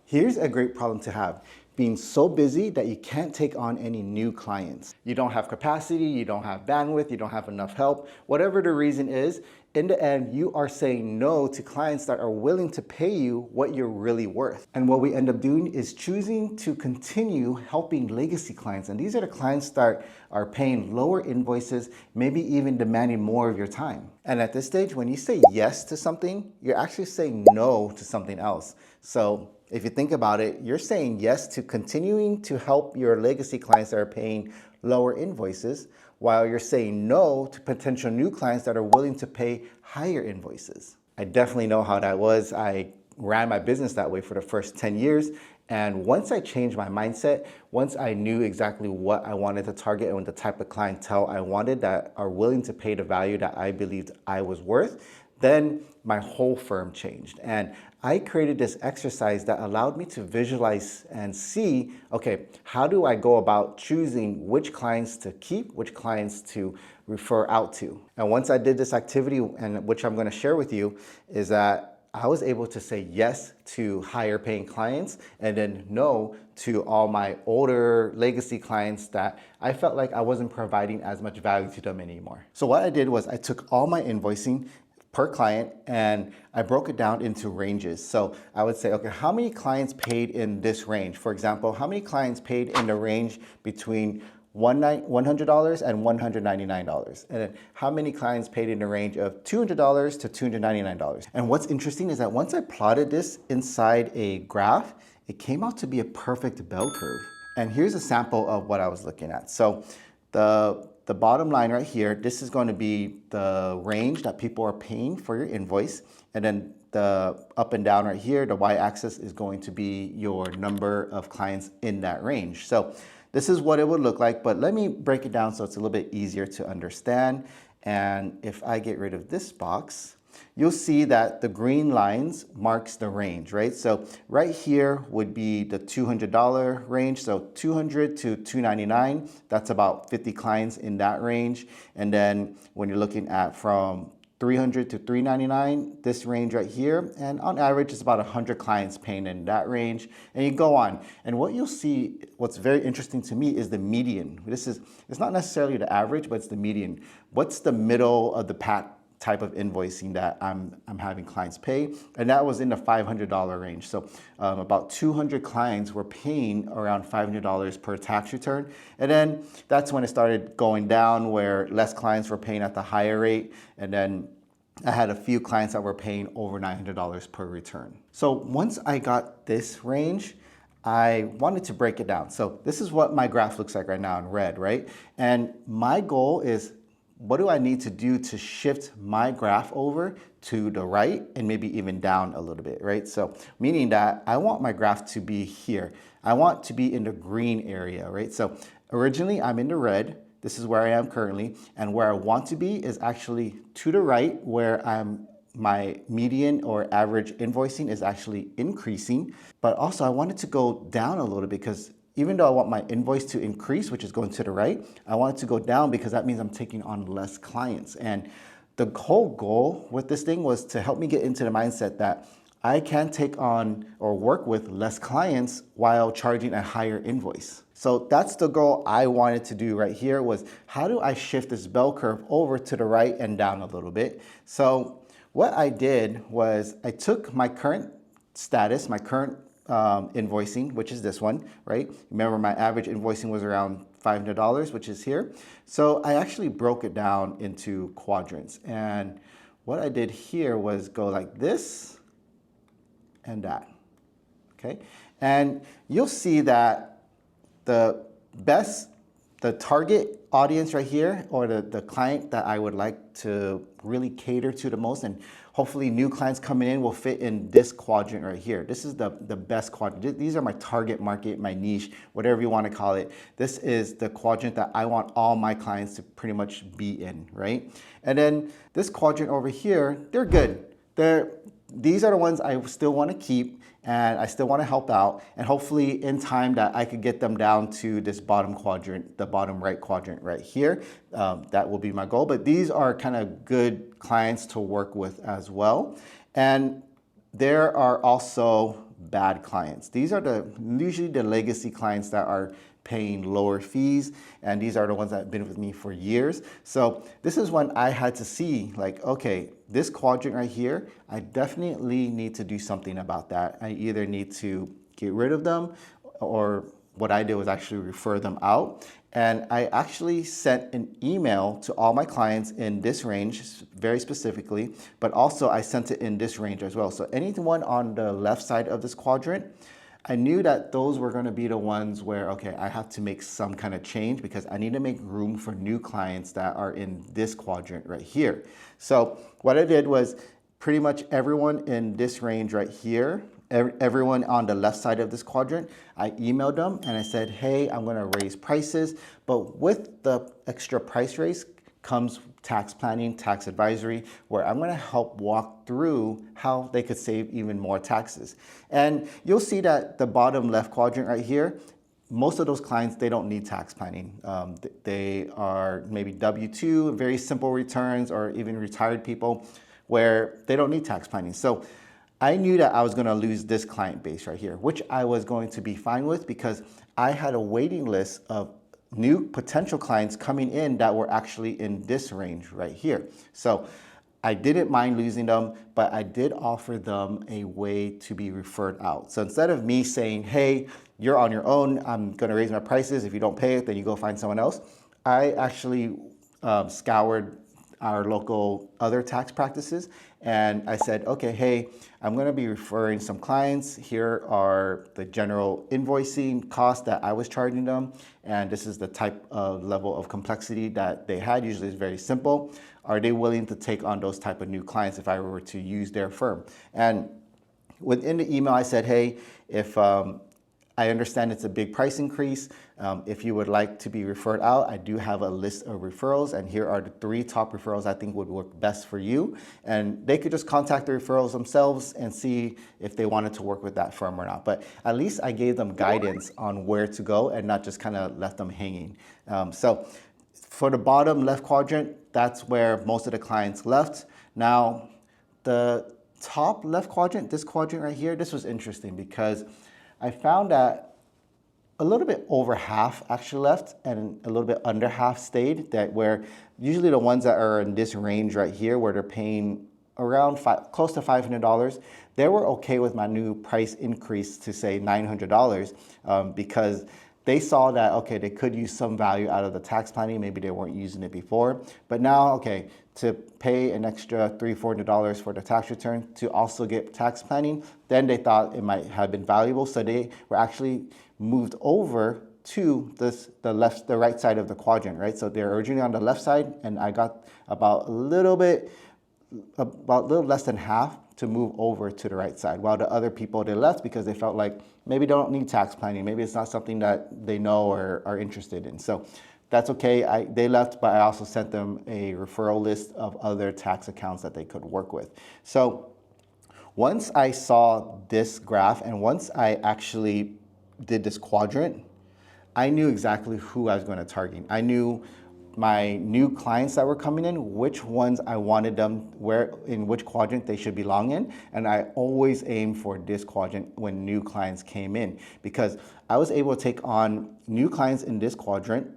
Here's a great problem to have. Being so busy that you can't take on any new clients. You don't have capacity, you don't have bandwidth, you don't have enough help. Whatever the reason is, in the end, you are saying no to clients that are willing to pay you what you're really worth. And what we end up doing is choosing to continue helping legacy clients. And these are the clients that are paying lower invoices, maybe even demanding more of your time. And at this stage, when you say yes to something, you're actually saying no to something else. So if you think about it, you're saying yes to continuing to help your legacy clients that are paying lower invoices, while you're saying no to potential new clients that are willing to pay higher invoices. I definitely know how that was. I ran my business that way for the first 10 years. And once I changed my mindset, once I knew exactly what I wanted to target and the type of clientele I wanted that are willing to pay the value that I believed I was worth, then my whole firm changed. And I created this exercise that allowed me to visualize and see, okay, how do I go about choosing which clients to keep, which clients to refer out to? And once I did this activity, and which I'm gonna share with you, is that I was able to say yes to higher paying clients and then no to all my older legacy clients that I felt like I wasn't providing as much value to them anymore. So what I did was I took all my invoicing per client and I broke it down into ranges. So I would say, okay, how many clients paid in this range? For example, how many clients paid in the range between $100 and $199? And then how many clients paid in the range of $200 to $299? And what's interesting is that once I plotted this inside a graph, it came out to be a perfect bell curve. And here's a sample of what I was looking at. So the bottom line right here, this is going to be the range that people are paying for your invoice. And then the up and down right here, the y-axis is going to be your number of clients in that range. So this is what it would look like, but let me break it down so it's a little bit easier to understand. And if I get rid of this box, you'll see that the green lines marks the range, right? So right here would be the $200 range. So $200 to $299, that's about 50 clients in that range. And then when you're looking at from $300 to $399, this range right here, and on average it's about 100 clients paying in that range, and you go on. And what you'll see, what's very interesting to me is the median. It's not necessarily the average, but it's the median. What's the middle of the pack type of invoicing that I'm having clients pay? And that was in the $500 range. So about 200 clients were paying around $500 per tax return. And then that's when it started going down, where less clients were paying at the higher rate. And then I had a few clients that were paying over $900 per return. So once I got this range, I wanted to break it down. So this is what my graph looks like right now in red, right? And my goal is, what do I need to do to shift my graph over to the right and maybe even down a little bit, right? So meaning that I want my graph to be here. I want to be in the green area, right? So originally I'm in the red. This is where I am currently. And where I want to be is actually to the right, where my median or average invoicing is actually increasing. But also I wanted to go down a little bit, because even though I want my invoice to increase, which is going to the right, I want it to go down because that means I'm taking on less clients. And the whole goal with this thing was to help me get into the mindset that I can take on or work with less clients while charging a higher invoice. So that's the goal I wanted to do right here, was how do I shift this bell curve over to the right and down a little bit? So what I did was I took my current status, my current invoicing, which is this one, right? Remember, my average invoicing was around $500, which is here. So I actually broke it down into quadrants. And what I did here was go like this and that, okay? And you'll see that the target audience right here, or the client that I would like to really cater to the most, and hopefully new clients coming in will fit in this quadrant right here. This is the best quadrant. These are my target market, my niche, whatever you want to call it. This is the quadrant that I want all my clients to pretty much be in, right? And then this quadrant over here, they're good. These are the ones I still want to keep, and I still want to help out, and hopefully in time that I could get them down to this bottom quadrant, the bottom right quadrant right here. That will be my goal, but these are kind of good clients to work with as well. And there are also bad clients. These are usually the legacy clients that are paying lower fees, and these are the ones that have been with me for years. So this is when I had to see, like, okay, this quadrant right here, I definitely need to do something about that. I either need to get rid of them, or what I did was actually refer them out. And I actually sent an email to all my clients in this range, very specifically, but also I sent it in this range as well. So anyone on the left side of this quadrant, I knew that those were going to be the ones where, okay, I have to make some kind of change because I need to make room for new clients that are in this quadrant right here. So what I did was pretty much everyone in this range right here, everyone on the left side of this quadrant, I emailed them and I said, hey, I'm going to raise prices, but with the extra price raise comes tax planning, tax advisory, where I'm going to help walk through how they could save even more taxes. And you'll see that the bottom left quadrant right here, most of those clients, they don't need tax planning. They are maybe W-2, very simple returns, or even retired people where they don't need tax planning. So I knew that I was going to lose this client base right here, which I was going to be fine with because I had a waiting list of new potential clients coming in that were actually in this range right here. So I didn't mind losing them, but I did offer them a way to be referred out. So instead of me saying, hey, you're on your own, I'm going to raise my prices. If you don't pay it, then you go find someone else. I actually scoured our local other tax practices. And I said, okay, hey, I'm going to be referring some clients. Here are the general invoicing costs that I was charging them. And this is the type of level of complexity that they had. Usually it's very simple. Are they willing to take on those type of new clients if I were to use their firm? And within the email, I said, hey, if I understand it's a big price increase. If you would like to be referred out, I do have a list of referrals, and here are the 3 top referrals I think would work best for you. And they could just contact the referrals themselves and see if they wanted to work with that firm or not. But at least I gave them guidance on where to go and not just kind of left them hanging. So for the bottom left quadrant, that's where most of the clients left. Now, the top left quadrant, this quadrant right here, this was interesting because I found that a little bit over half actually left and a little bit under half stayed, that where usually the ones that are in this range right here where they're paying around close to $500, they were okay with my new price increase to say $900 because they saw that, okay, they could use some value out of the tax planning. Maybe they weren't using it before, but now, okay, to pay an extra $300-$400 for the tax return to also get tax planning, then they thought it might have been valuable. So they were actually moved over to the right side of the quadrant, right? So they're originally on the left side, and I got about a little less than half to move over to the right side, while the other people, they left because they felt like maybe they don't need tax planning. Maybe it's not something that they know or are interested in. So that's okay. They left, but I also sent them a referral list of other tax accounts that they could work with. So once I saw this graph and once I actually did this quadrant, I knew exactly who I was going to target. I knew my new clients that were coming in, which ones I wanted them, in which quadrant they should belong in. And I always aim for this quadrant when new clients came in, because I was able to take on new clients in this quadrant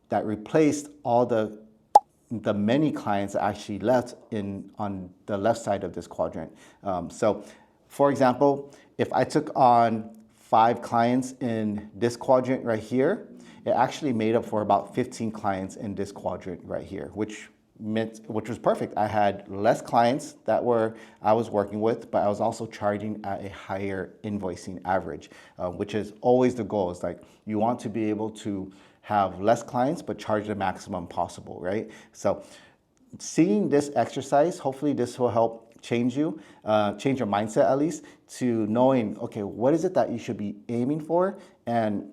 that replaced all the many clients that actually left on the left side of this quadrant. So for example, if I took on 5 clients in this quadrant right here, it actually made up for about 15 clients in this quadrant right here, which was perfect. I had less clients that I was working with, but I was also charging at a higher invoicing average, which is always the goal. It's like you want to be able to have less clients, but charge the maximum possible, right? So seeing this exercise, hopefully this will help change your mindset at least, to knowing, okay, what is it that you should be aiming for? And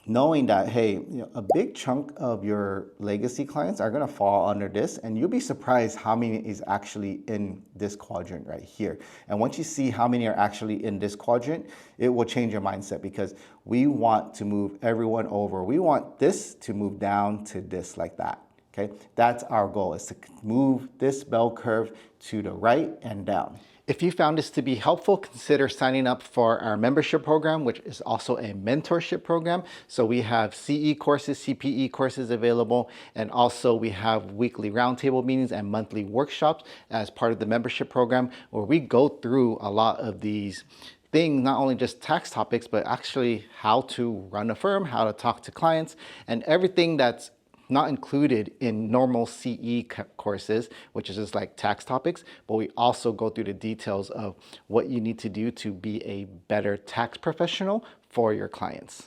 knowing that, hey, a big chunk of your legacy clients are going to fall under this, and you'll be surprised how many is actually in this quadrant right here. And once you see how many are actually in this quadrant, it will change your mindset, because we want to move everyone over. We want this to move down to this, like that. Okay, that's our goal, is to move this bell curve to the right and down. If you found this to be helpful, consider signing up for our membership program, which is also a mentorship program. So we have CE courses, CPE courses available, and also we have weekly roundtable meetings and monthly workshops as part of the membership program, where we go through a lot of these things, not only just tax topics, but actually how to run a firm, how to talk to clients, and everything that's not included in normal CE courses, which is just like tax topics, but we also go through the details of what you need to do to be a better tax professional for your clients.